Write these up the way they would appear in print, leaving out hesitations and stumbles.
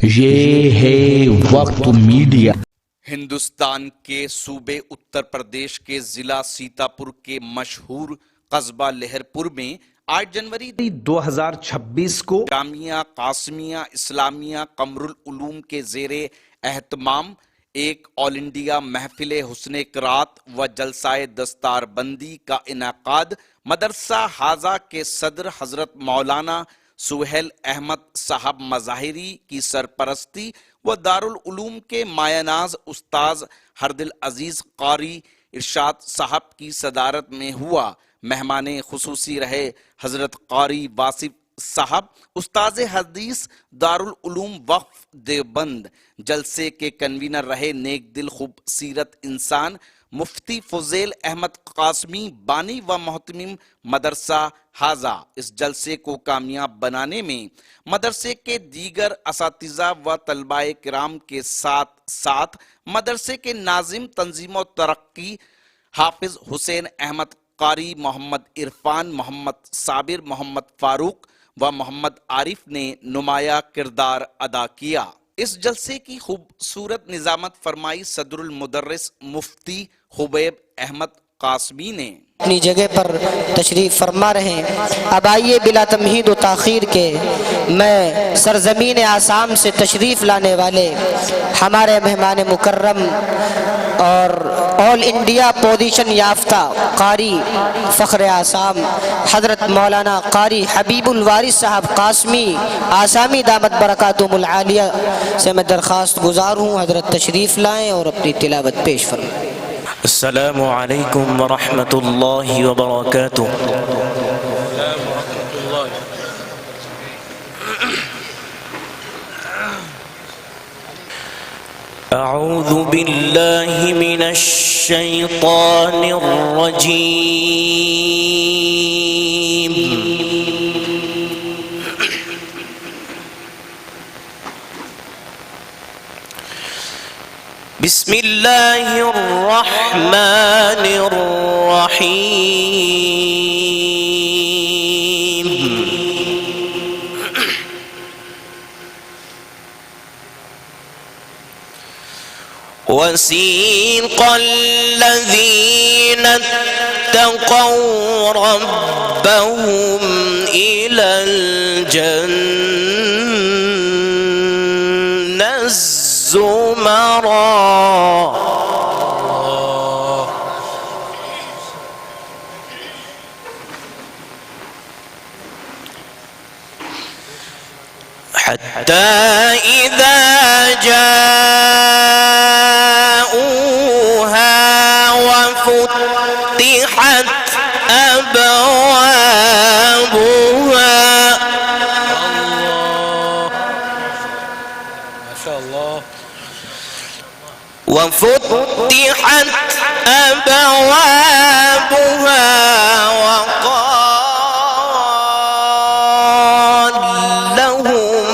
یہ ہے وقت میڈیا۔ ہندوستان کے صوبے اتر پردیش کے ضلع سیتاپور کے مشہور قصبہ لہر پور میں 8 جنوری 2026 کو جامعہ قاسمیہ اسلامیہ قمر العلوم کے زیر اہتمام ایک آل انڈیا محفل حسن قرات و جلسہ دستار بندی کا انعقاد مدرسہ حاضہ کے صدر حضرت مولانا سہیل احمد صاحب مظاہری کی سرپرستی و دارالعلوم کے مایہ ناز استاذ ہردل عزیز قاری ارشاد صاحب کی صدارت میں ہوا۔ مہمان خصوصی رہے حضرت قاری واصف صاحب استاذ حدیث دارالعلوم وقف دیوبند۔ جلسے کے کنوینر رہے نیک دل خوبصیرت انسان مفتی فضیل احمد قاسمی بانی و محتمم مدرسہ حاضہ۔ اس جلسے کو کامیاب بنانے میں مدرسے کے دیگر اساتذہ و طلباء کرام کے ساتھ ساتھ مدرسے کے ناظم تنظیم و ترقی حافظ حسین احمد قاری محمد عرفان محمد صابر محمد فاروق و محمد عارف نے نمایاں کردار ادا کیا۔ اس جلسے کی خوبصورت نظامت فرمائی صدر المدرس مفتی حبیب احمد قاسمی نے۔ اپنی جگہ پر تشریف فرما رہے ہیں۔ اب آئیے بلا تمہید و تاخیر کے میں سرزمین آسام سے تشریف لانے والے ہمارے مہمان مکرم اور آل انڈیا پوزیشن یافتہ قاری فخر آسام حضرت مولانا قاری حبیب الوارث صاحب قاسمی آسامی دامت برکاتہم العالیہ سے میں درخواست گزار ہوں حضرت تشریف لائیں اور اپنی تلاوت پیش فرمائیں۔ السلام علیکم ورحمۃ اللہ وبرکاتہ۔ اعوذ باللہ من الشیطان الرجیم۔ بسم اللہ الرحمن الرحیم۔ وسیق الذین اتقوا ربهم إلی الجنة زمرا حتى إذا جاءوها وفتحت أبوابها وقال لهم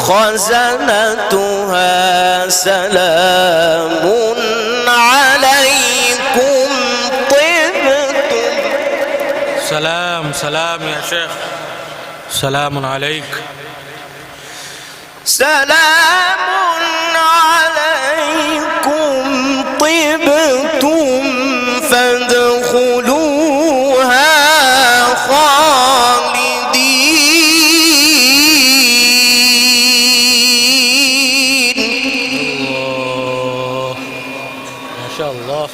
خزنتها سلام عليكم طبتم۔ سلام يا شيخ، سلام عليك. سلام عليكم طبتم فادخلوها خالدين۔ ما شاء الله.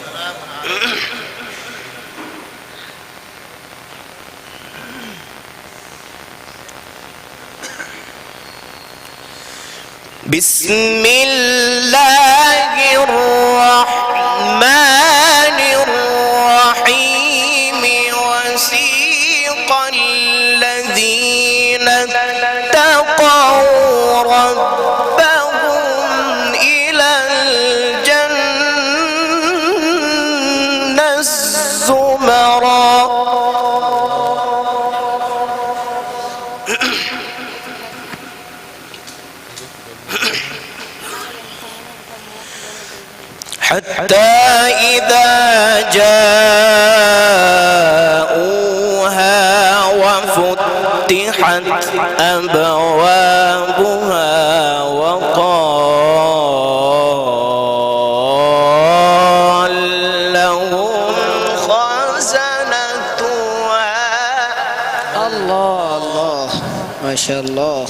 بسم اللہ الرحمن الرحیم۔ وسیق الذین اتقوا ربهم إلی الجنة زمرا حتى إذا جاءوها وفتحت أبوابها وقال شاء الله.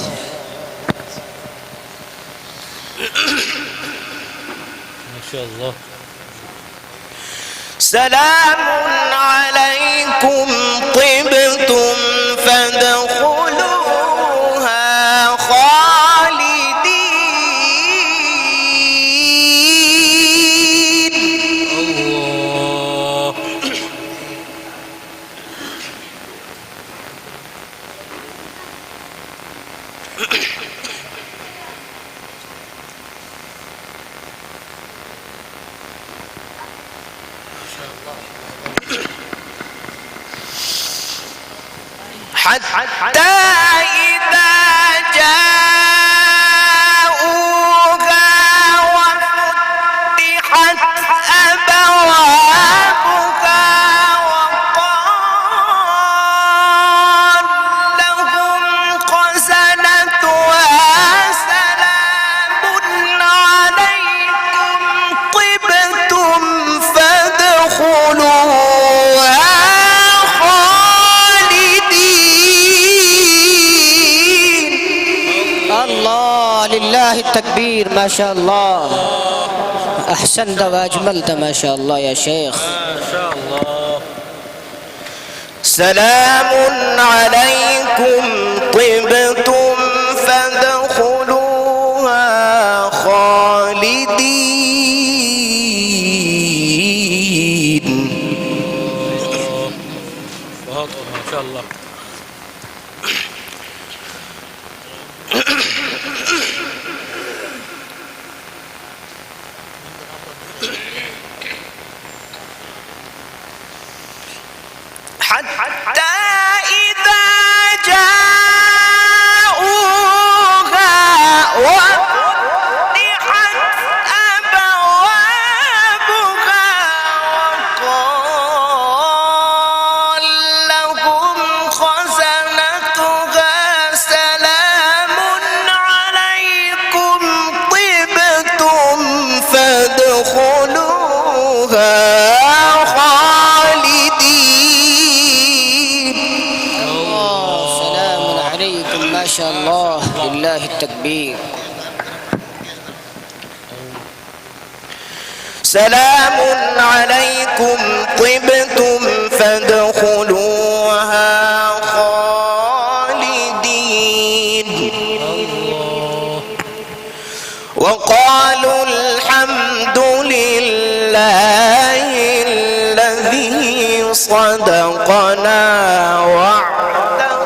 ما شاء الله. سلام عليكم طبتم فادخلوها خالدين. الله. حتى إذا جاءوها وفتحت أبوابها وقال لهم خزنتها سلام عليكم طبتم فادخلوها الله لله التكبير. ما شاء الله. أحسنت وأجملت ما شاء الله يا شيخ. ما شاء الله. سلام عليكم طبتم فادخلوها خالدين. ما شاء الله. حتى إذا جاءوها وفتحت أبوابها وقال لهم خزنتها سلام عليكم طبتم فادخلوها ما شاء الله لله التكبير. سلام عليكم طبتم فادخلوها خالدين. وقالوا الحمد لله الذي صدقنا وعده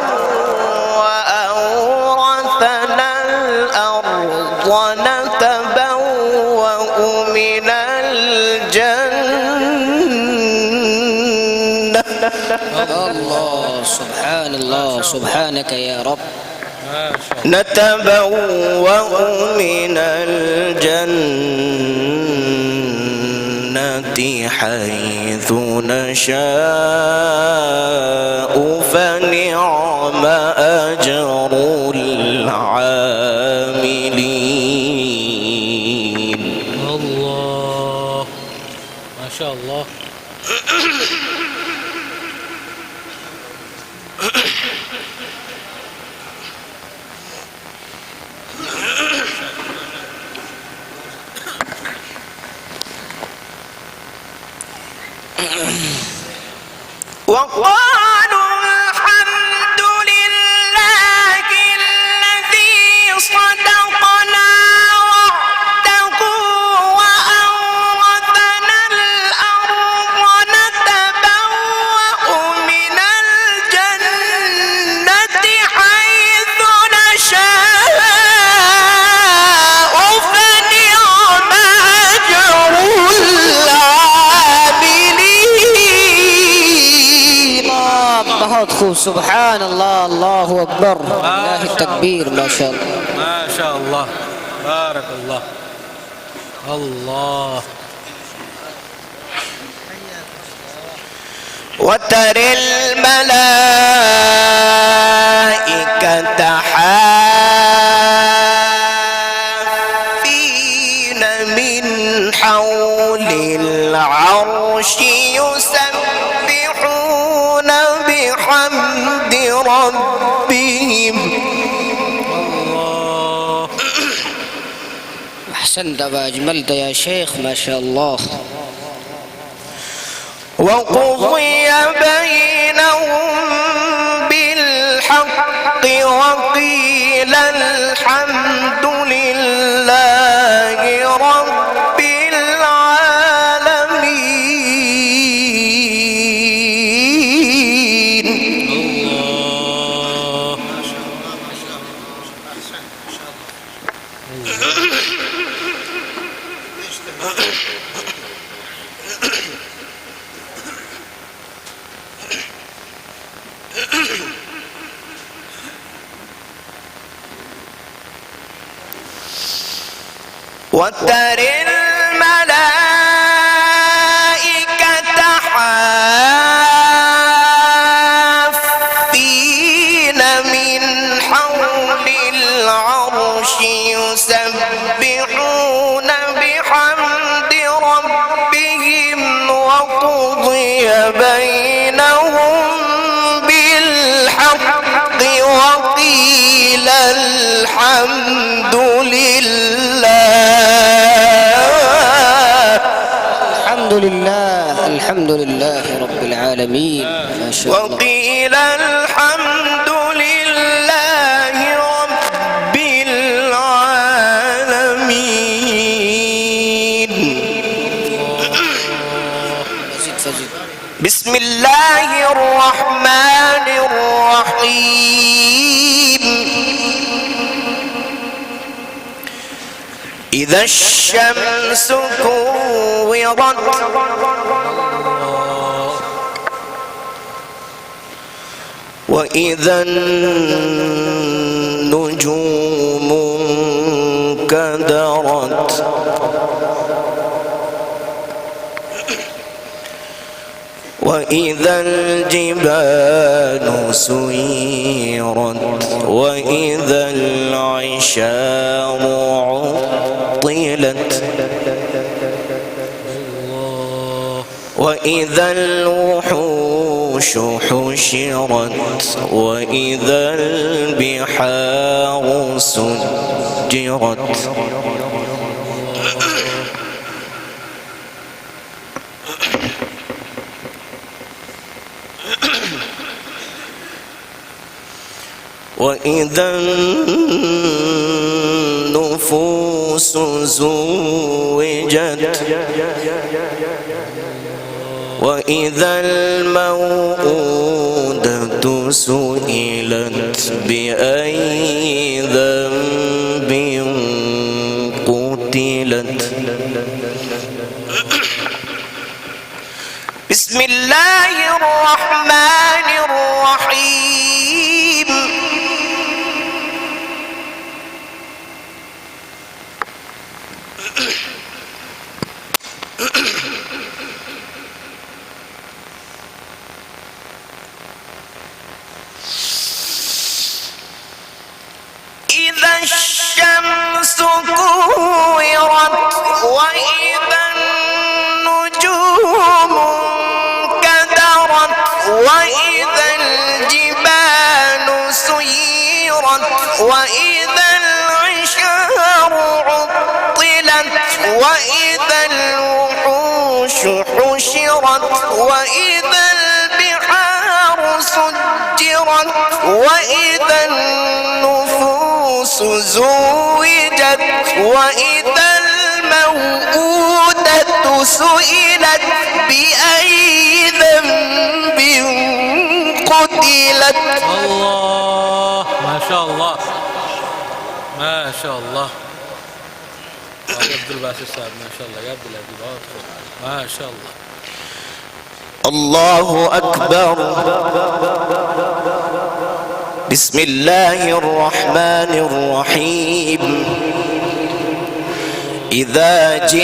وأورثنا الأرض نتبوأ من الجنة. الله سبحان الله سبحانك يا رب. نتبوأ من الجنة حيث نشاء فنعم أجر العاملين. الله ما شاء الله. وقالوا الحمد لله الذي صدقنا وعده وأورثنا الأرض نتبوأ من الجنة حيث نشاء فنعم أجر العاملين. बहुत खूब सुभान अल्लाह अल्लाहु अकबर लिल्लाहि तकबीर. ما شاء الله ما شاء الله. بارك الله. الله. وترى الملائكة حافين من حول العرش يسبحون بحمد ربهم أحسنت وأجملت يا شيخ ما شاء الله. وقضي بينهم بالحق وقيل الحمد لله رب العالمين. وترى الملائكة حافين من حول العرش يسبحون بحمد ربهم وقضي بينهم بالحق وقيل الحمد لله. الحمد لله رب العالمين ما شاء الله. وقيل الحمد لله رب العالمين. بسم الله الرحمن الرحيم. إذا الشمس كورت وإذا النجوم انكدرت وإذا الجبال سيرت وإذا العشار عطلت وإذا الوحوش حشرت وإذا البحار سجرت وإذا النفوس زوجت وإذا الموءودة سئلت بأي ذنب قتلت. بسم الله الرحمن الرحيم. إذا الشمس كورت وإذا النجوم انكدرت وإذا الجبال سيرت وإذا العشار عطلت وإذا الوحوش حشرت وإذا البحار سجرت وإذا النفوس زوجت وإذا الموءودة سئلت بأي ذنب قتلت. الله ما شاء الله ما شاء الله. عبد الباسط صاحب ما شاء الله. يا عبد العزيز ما شاء الله. الله أكبر. بسم الله الرحمن الرحيم. إذا جاء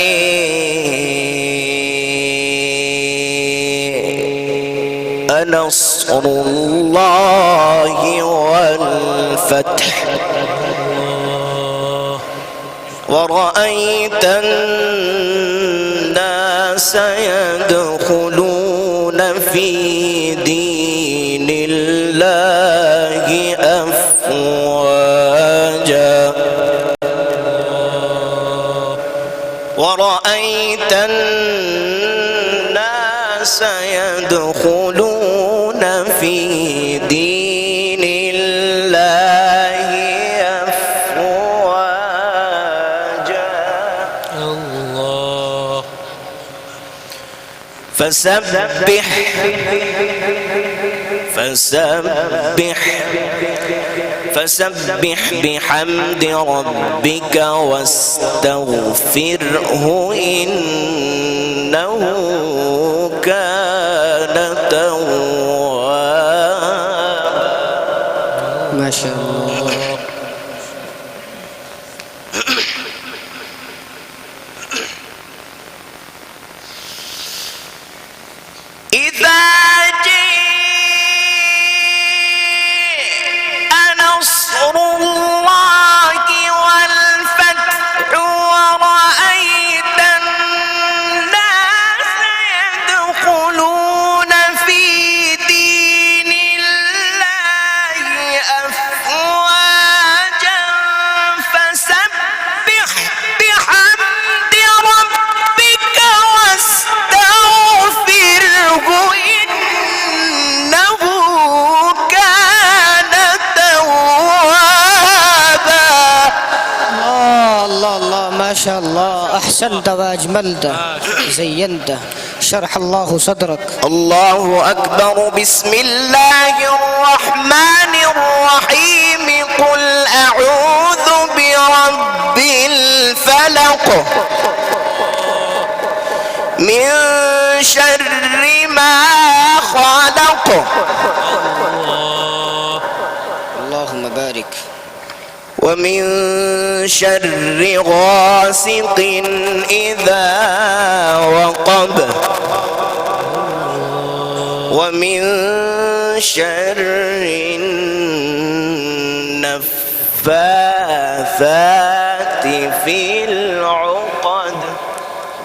نصر الله والفتح ورأيت الناس يدخلون في دين الله أفواجا ورأيت الناس يدخلون في دين الله أفواجا الله. فسبح بحمد ربك واستغفره إنه كان توابا. ما شاء الله. إذا جاء نصر الله والفتح ورأيت الناس يدخلون في دين الله أفواجا فسبح بحمد ربك واستغفره إنه كان توابا. الله الله ما شاء الله. أحسنت وأجملت زينت. شرح الله صدرك. الله أكبر. بسم الله الرحمن الرحيم. قل أعوذ برب الفلق من شر ما خلق اللهم بارك. ومن شر غاسق إذا وقب ومن شر النفاثات في العقد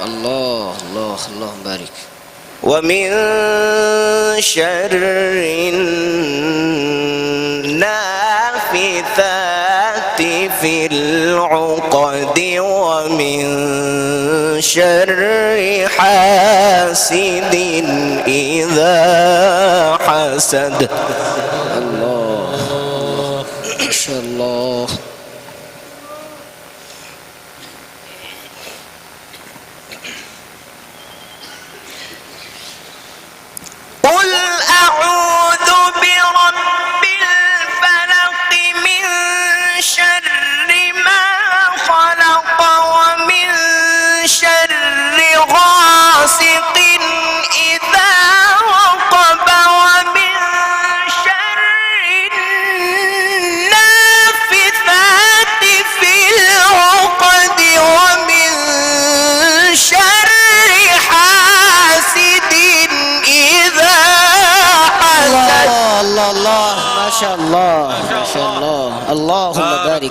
الله الله اللهم بارك. ومن شر النافثات في العقد ومن شر حاسد إذا حسد. الله ما شاء الله. قل أعوذ برب الفلق من شر ما خلق ومن شر غاسق إذا وقب ومن شر النافثات في العقد ومن شر حاسد إذا حسد. الله الله ما شاء الله ما شاء الله. اللهم بارك.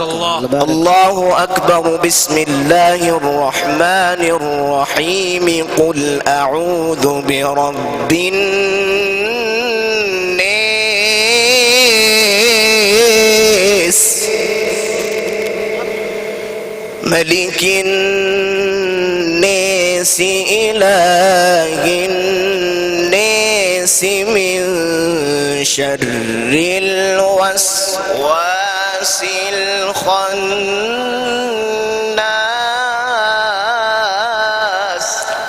الله أكبر. بسم الله الرحمن الرحيم. قل أعوذ برب الناس ملك الناس إله الناس من شر الوسواس الخناس.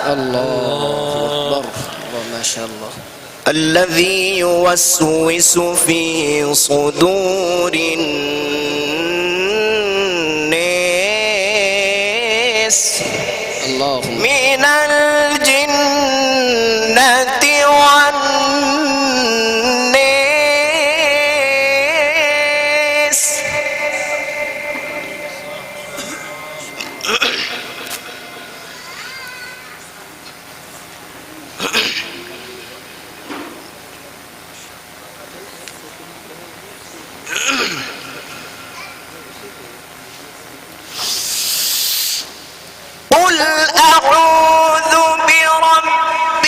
الله أكبر. الله ما شاء الله. الذي يوسوس في صدور الناس اللهم من الجنة والناس. قل أعوذ برب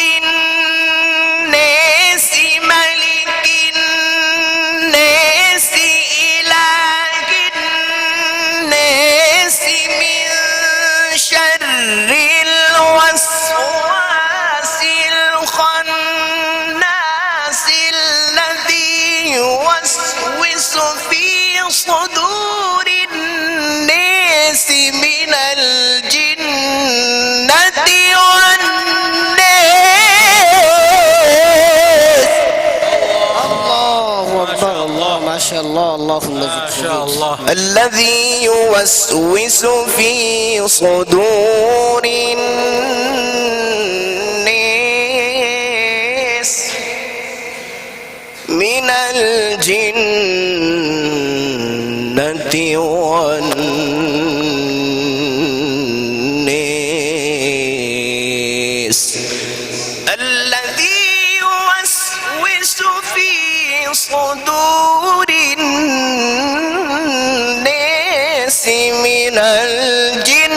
الناس ملك الناس إله الناس من माशाअल्लाह الذي يوسوس في صدور الناس من الجنة والناس الذي يوسوس في صدور الناس من الجنة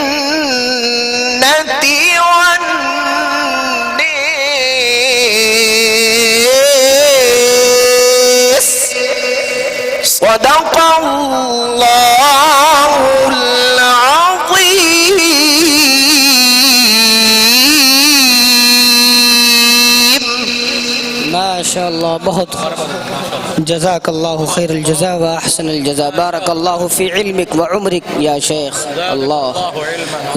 والناس صدق الله العظيم माशाअल्लाह बहुत जज़ाकल्लाहु खैरुल जज़ा व अहसनुल जज़ा बारकल्लाहु फ़ी इल्मिक व उम्रिक या शेख अल्लाह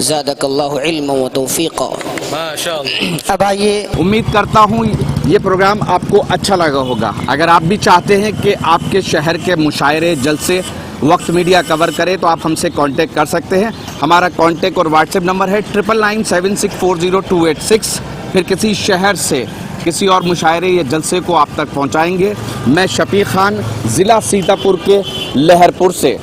ज़ादकल्लाहु इल्मन व तौफ़ीक़ा। माशाअल्लाह। अब आइए, उम्मीद करता हूँ ये प्रोग्राम आपको अच्छा लगा होगा। अगर आप भी चाहते हैं कि आपके शहर के मुशायरे जलसे वक्त मीडिया कवर करे तो आप हमसे कांटेक्ट कर सकते हैं। हमारा कांटेक्ट और व्हाट्सएप नंबर है 9997640286। फिर किसी शहर से किसी और मुशायरे या जलसे को आप तक पहुंचाएंगे। मैं शफीक खान, ज़िला सीतापुर के लहरपुर से।